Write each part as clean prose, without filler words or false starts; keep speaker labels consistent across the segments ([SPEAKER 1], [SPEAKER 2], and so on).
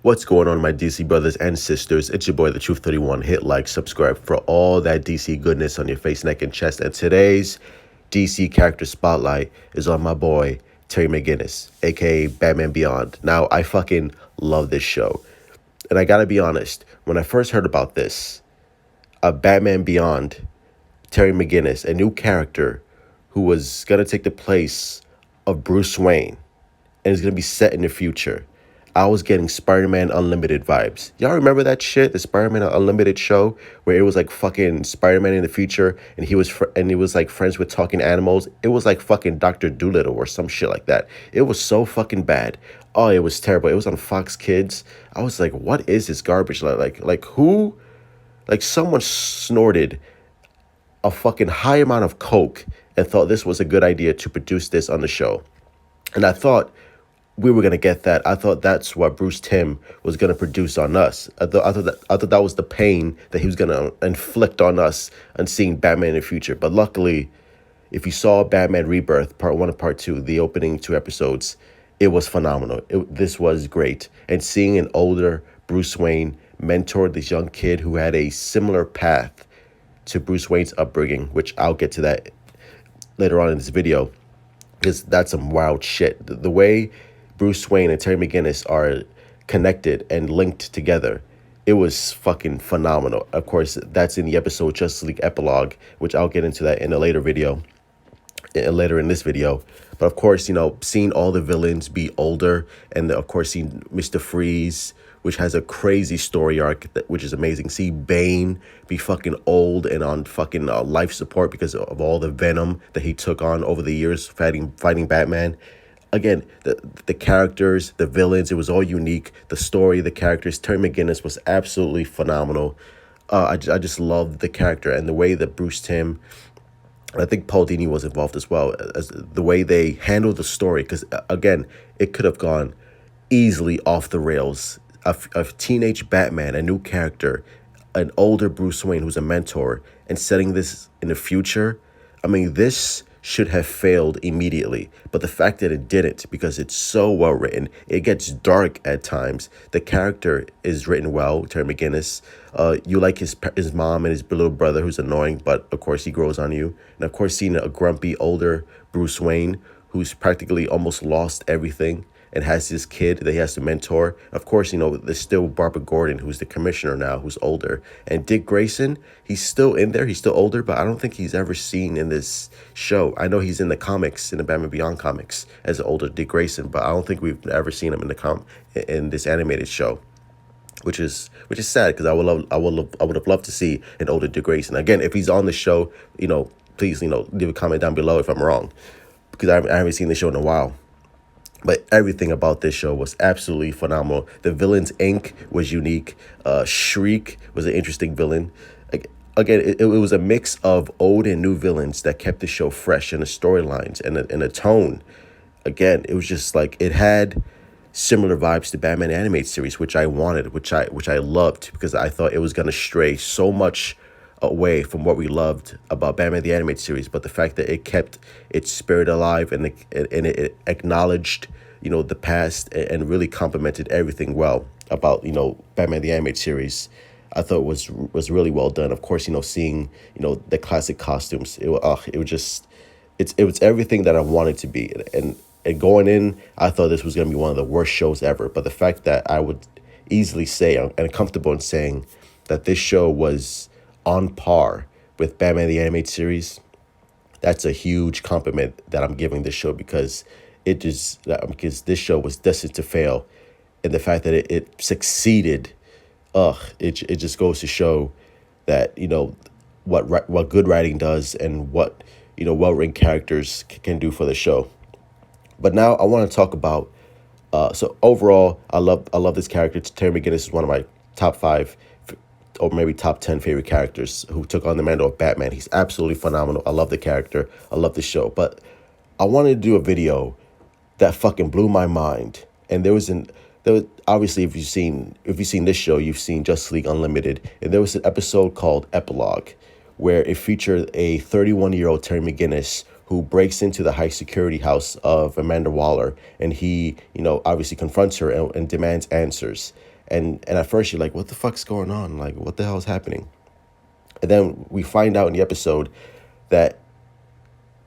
[SPEAKER 1] What's going on, my DC brothers and sisters? It's your boy, the Truth 31. Hit like, subscribe for all that DC goodness on your face, neck, and chest. And today's DC character spotlight is on my boy, Terry McGinnis, aka Batman Beyond. Now, I fucking love this show. And I gotta be honest, when I first heard about this, Batman Beyond, Terry McGinnis, a new character who was gonna take the place of Bruce Wayne and is gonna be set in the future. I was getting Spider-Man Unlimited vibes. Y'all remember that shit, the Spider-Man Unlimited show where it was like fucking Spider-Man in the future, and he was like friends with talking animals. It was like fucking Dr. Doolittle or some shit like that. It was so fucking bad. Oh, it was terrible. It was on Fox Kids. I was like, what is this garbage? Like who? Like someone snorted a fucking high amount of coke and thought this was a good idea to produce this on the show. And I thought we were gonna get that. I thought that's what Bruce Timm was gonna produce on us. I thought that was the pain that he was gonna inflict on us on seeing Batman in the future. But luckily, if you saw Batman Rebirth Part 1 and Part 2, the opening 2 episodes, it was phenomenal. This was great. And seeing an older Bruce Wayne mentor this young kid who had a similar path to Bruce Wayne's upbringing, which I'll get to that later on in this video, because that's some wild shit. The way Bruce Wayne and Terry McGinnis are connected and linked together, it was fucking phenomenal. Of course, that's in the episode Justice League Epilogue, which I'll get into that in a later video, later in this video. But of course, seeing all the villains be older, and of course seeing Mr. Freeze, which has a crazy story arc, which is amazing. See Bane be fucking old and on fucking life support because of all the venom that he took on over the years fighting Batman. Again, the characters, the villains, it was all unique. The story, the characters, Terry McGinnis was absolutely phenomenal. I just loved the character and the way that Bruce Timm, I think Paul Dini was involved as well, as the way they handled the story. Because again, it could have gone easily off the rails. A teenage Batman, a new character, an older Bruce Wayne who's a mentor, and setting this in the future. I mean, this should have failed immediately. But the fact that it didn't, because it's so well written, it gets dark at times. The character is written well, Terry McGinnis. You like his mom and his little brother who's annoying, but of course he grows on you. And of course seeing a grumpy older Bruce Wayne who's practically almost lost everything and has this kid that he has to mentor. Of course, there's still Barbara Gordon, who's the commissioner now, who's older. And Dick Grayson, he's still in there. He's still older, but I don't think he's ever seen in this show. I know he's in the comics, in the Batman Beyond comics, as an older Dick Grayson, but I don't think we've ever seen him in this animated show. Which is sad, because I would have loved to see an older Dick Grayson. Again, if he's on the show, please, leave a comment down below if I'm wrong, because I haven't seen the show in a while. But everything about this show was absolutely phenomenal. The villains Inc. was unique. Shriek was an interesting villain. Again, it was a mix of old and new villains that kept the show fresh, and the storylines and the tone. Again, it was just like it had similar vibes to Batman animated series, which I wanted, which I loved, because I thought it was gonna stray so much away from what we loved about Batman the Animated Series. But the fact that it kept its spirit alive, and it acknowledged the past, and really complemented everything well about Batman the Animated Series, I thought was really well done. Of course, seeing the classic costumes, it was just it was everything that I wanted to be. And going in, I thought this was gonna be one of the worst shows ever. But the fact that I would easily say, and comfortable in saying, that this show was on par with Batman the Animated Series, that's a huge compliment that I'm giving this show, because because this show was destined to fail, and the fact that it succeeded, it just goes to show that what good writing does, and what well-written characters can do for the show. But now I want to talk about. So overall, I love this character. Terry McGinnis is one of my top 5, or maybe top 10 favorite characters who took on the mantle of Batman. He's absolutely phenomenal. I love the character. I love the show. But I wanted to do a video that fucking blew my mind. And there was obviously, if you've seen this show, you've seen Justice League Unlimited, and there was an episode called Epilogue, where it featured a 31-year-old Terry McGinnis who breaks into the high security house of Amanda Waller, and he, obviously confronts her and demands answers. And at first you're like, what the fuck's going on? Like, what the hell is happening? And then we find out in the episode that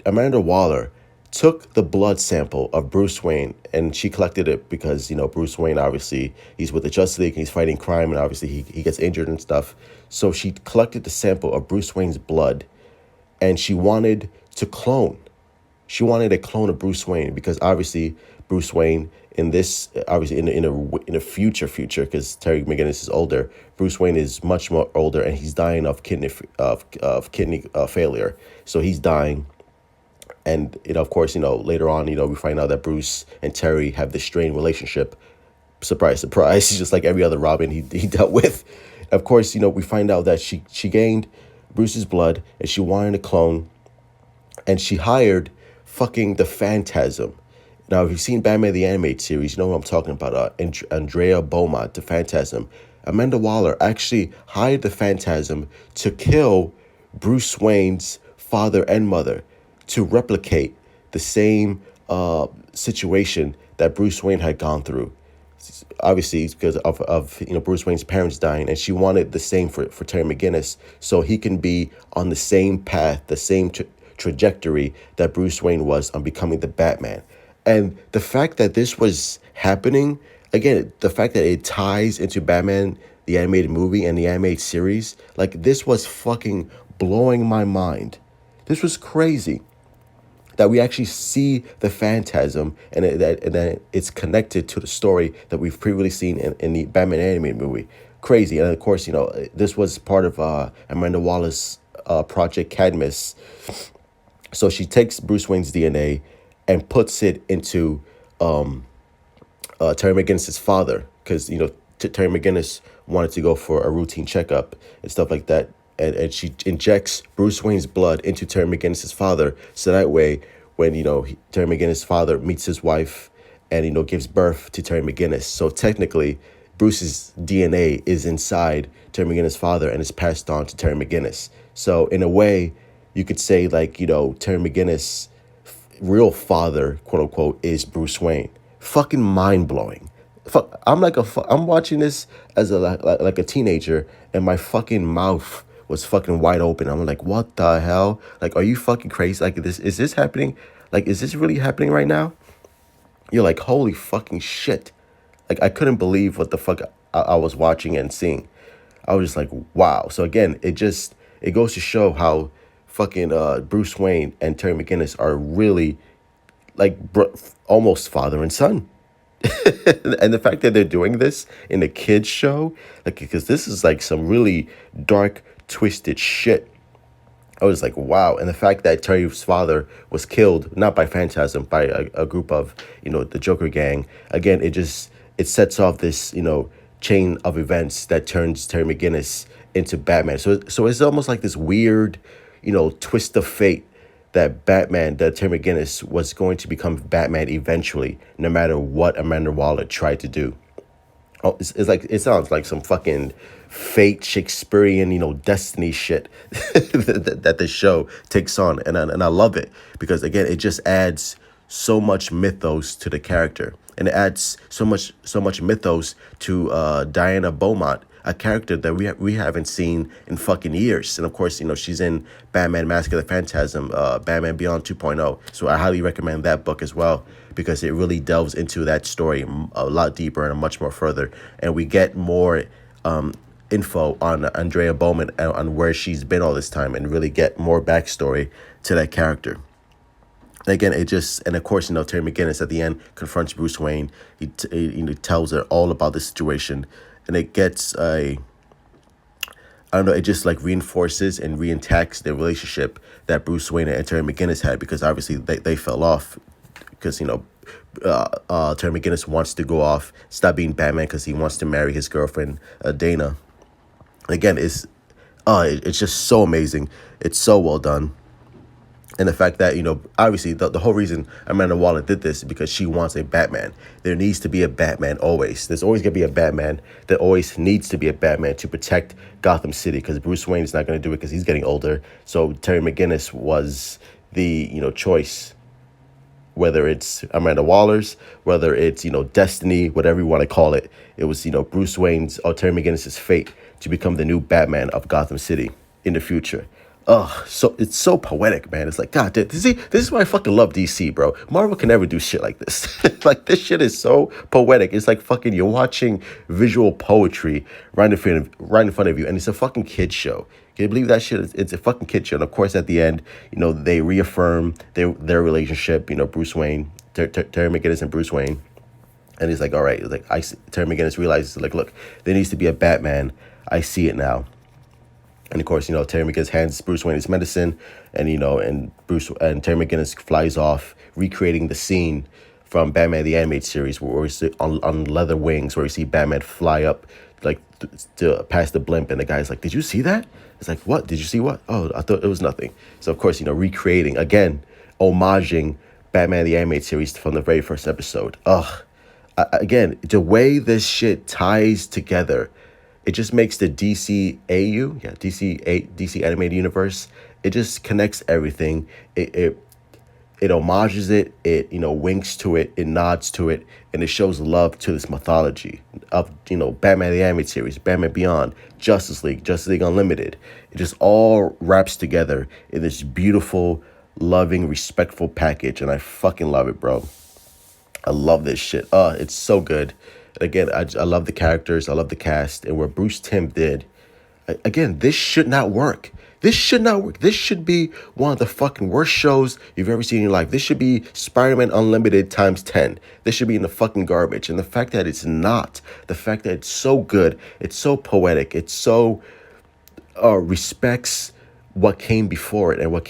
[SPEAKER 1] Amanda Waller took the blood sample of Bruce Wayne, and she collected it because, Bruce Wayne, obviously, he's with the Justice League and he's fighting crime, and obviously he gets injured and stuff. So she collected the sample of Bruce Wayne's blood, and she wanted to clone. She wanted a clone of Bruce Wayne because obviously Bruce Wayne in this, obviously in a future, because Terry McGinnis is older. Bruce Wayne is much more older, and he's dying of kidney failure. So he's dying. And, of course, later on, we find out that Bruce and Terry have this strained relationship. Surprise, surprise. Just like every other Robin he dealt with. Of course, we find out that she gained Bruce's blood and she wanted a clone. And she hired fucking the Phantasm. Now, if you've seen Batman the Animated Series, you know what I'm talking about. Andrea Beaumont, the Phantasm. Amanda Waller actually hired the Phantasm to kill Bruce Wayne's father and mother, to replicate the same situation that Bruce Wayne had gone through. Obviously, it's because of Bruce Wayne's parents dying, and she wanted the same for Terry McGinnis, so he can be on the same path, the same trajectory that Bruce Wayne was on becoming the Batman. And the fact that this was happening, again, the fact that it ties into Batman, the animated movie and the animated series, like, this was fucking blowing my mind. This was crazy that we actually see the Phantasm and that it's connected to the story that we've previously seen in the Batman animated movie. Crazy. And of course, this was part of Amanda Waller's Project Cadmus. So she takes Bruce Wayne's DNA and puts it into Terry McGinnis' father, because Terry McGinnis wanted to go for a routine checkup and stuff like that. And she injects Bruce Wayne's blood into Terry McGinnis' father, so that way, when Terry McGinnis' father meets his wife and gives birth to Terry McGinnis, so technically Bruce's DNA is inside Terry McGinnis' father and is passed on to Terry McGinnis. So in a way, you could say, like, Terry McGinnis' real father, quote unquote, is Bruce Wayne. Fucking mind blowing. I'm watching this as like a teenager, and my fucking mouth was fucking wide open. I'm like, what the hell? Like, are you fucking crazy? Like, is this happening? Like, is this really happening right now? You're like, holy fucking shit. Like, I couldn't believe what the fuck I was watching and seeing. I was just like, wow. So again, it goes to show how fucking Bruce Wayne and Terry McGinnis are really like almost father and son. And the fact that they're doing this in a kids show, like, because this is like some really dark, twisted shit. I was like, wow. And the fact that Terry's father was killed, not by Phantasm, by a group of, the Joker gang. Again, it sets off this, chain of events that turns Terry McGinnis into Batman. So it's almost like this weird, twist of fate that Terry McGinnis was going to become Batman eventually, no matter what Amanda Waller tried to do. Oh, it's like, it sounds like some fucking fate Shakespearean, destiny shit that the show takes on, and I love it because, again, it just adds so much mythos to the character, and it adds so much mythos to Diana Beaumont, a character that we haven't seen in fucking years. And of course, she's in Batman Mask of the Phantasm, Batman Beyond 2.0. So I highly recommend that book as well, because it really delves into that story a lot deeper and much more further. And we get more info on Andrea Beaumont and on where she's been all this time, and really get more backstory to that character. Again, and of course, Terry McGinnis at the end confronts Bruce Wayne. He tells her all about the situation, and it gets I don't know, it just like reinforces and re-intacts the relationship that Bruce Wayne and Terry McGinnis had, because obviously they fell off because, Terry McGinnis wants to go off, stop being Batman, because he wants to marry his girlfriend, Dana. Again, it's just so amazing. It's so well done. And the fact that, obviously the whole reason Amanda Waller did this is because she wants a Batman. There needs to be a Batman always. There's always going to be a Batman. There always needs to be a Batman to protect Gotham City, because Bruce Wayne is not going to do it because he's getting older. So Terry McGinnis was the, choice. whether it's Amanda Waller's, whether it's, Destiny, whatever you want to call it. It was, Bruce Wayne's or Terry McGinnis' fate to become the new Batman of Gotham City in the future. Ugh, so it's so poetic, man. It's like, God, this is why I fucking love DC, bro. Marvel can never do shit like this. Like, this shit is so poetic. It's like fucking you're watching visual poetry right in front of you, and it's a fucking kid show. Can you believe that shit? It's a fucking kid show. And of course, at the end, they reaffirm their relationship. Bruce Wayne, Terry McGinnis, and Bruce Wayne. And he's like, all right. It's like Terry McGinnis realizes, like, look, there needs to be a Batman. I see it now. And of course, Terry McGinnis hands Bruce Wayne his medicine, and Terry McGinnis flies off, recreating the scene from Batman the Animated Series, where we see on leather wings, where we see Batman fly up, like to past the blimp, and the guy's like, "Did you see that?" It's like, "What? Did you see what?" "Oh, I thought it was nothing." So of course, recreating again, homaging Batman the Animated Series from the very first episode. Ugh. Again, the way this shit ties together, it just makes the DC animated universe. It just connects everything. It homages it. It winks to it. It nods to it, and it shows love to this mythology of Batman the Animated Series, Batman Beyond, Justice League Unlimited. It just all wraps together in this beautiful, loving, respectful package, and I fucking love it, bro. I love this shit. It's so good. Again, I love the characters. I love the cast. And what Bruce Timm did, again, this should not work. This should not work. This should be one of the fucking worst shows you've ever seen in your life. This should be Spider-Man Unlimited times 10. This should be in the fucking garbage. And the fact that it's not, the fact that it's so good, it's so poetic, it's so respects what came before it and what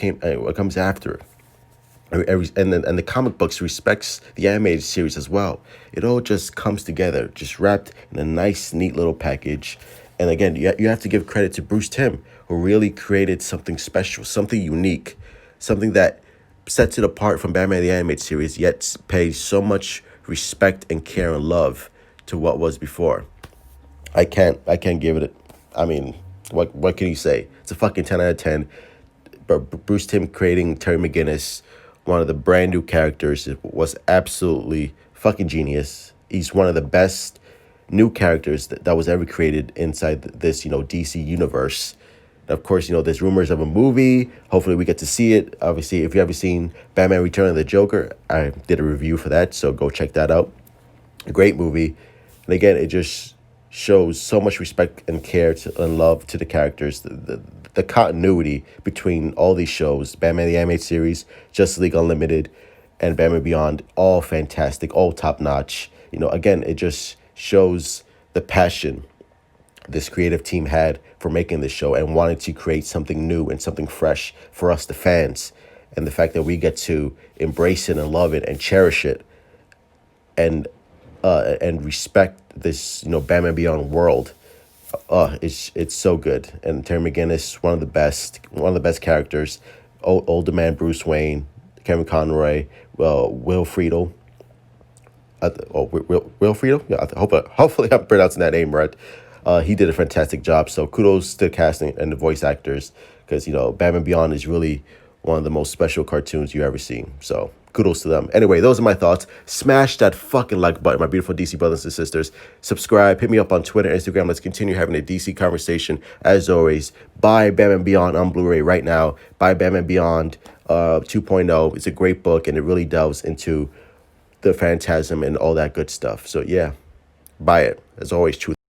[SPEAKER 1] comes after it. And the comic books respects the animated series as well. It all just comes together, just wrapped in a nice, neat little package. And again, you have to give credit to Bruce Timm, who really created something special, something unique, something that sets it apart from Batman the Animated Series, yet pays so much respect and care and love to what was before. I can't give it. I mean, what can you say? It's a fucking 10 out of 10. But Bruce Timm creating Terry McGinnis, one of the brand new characters, was absolutely fucking genius. He's one of the best new characters that was ever created inside this, DC universe. And of course, there's rumors of a movie. Hopefully we get to see it. Obviously, if you haven't seen Batman Return of the Joker, I did a review for that, so go check that out. A great movie. And again, it just shows so much respect and care and love to the characters. The continuity between all these shows, Batman the Animated Series, Justice League Unlimited, and Batman Beyond, all fantastic, all top-notch. Again, it just shows the passion this creative team had for making this show and wanted to create something new and something fresh for us, the fans. And the fact that we get to embrace it and love it and cherish it and respect this, Batman Beyond world. It's so good. And Terry McGinnis, one of the best characters. Older man Bruce Wayne, Kevin Conroy, Will Friedle. Will Friedle? Yeah, hopefully I'm pronouncing that name right. He did a fantastic job. So kudos to the casting and the voice actors, because Batman Beyond is really one of the most special cartoons you ever seen. So kudos to them. Anyway, those are my thoughts. Smash that fucking like button, my beautiful DC brothers and sisters. Subscribe. Hit me up on Twitter, Instagram. Let's continue having a DC conversation. As always, buy Batman Beyond on Blu-ray right now. Buy Batman Beyond 2.0. It's a great book, and it really delves into the phantasm and all that good stuff. So yeah, buy it. As always, truth.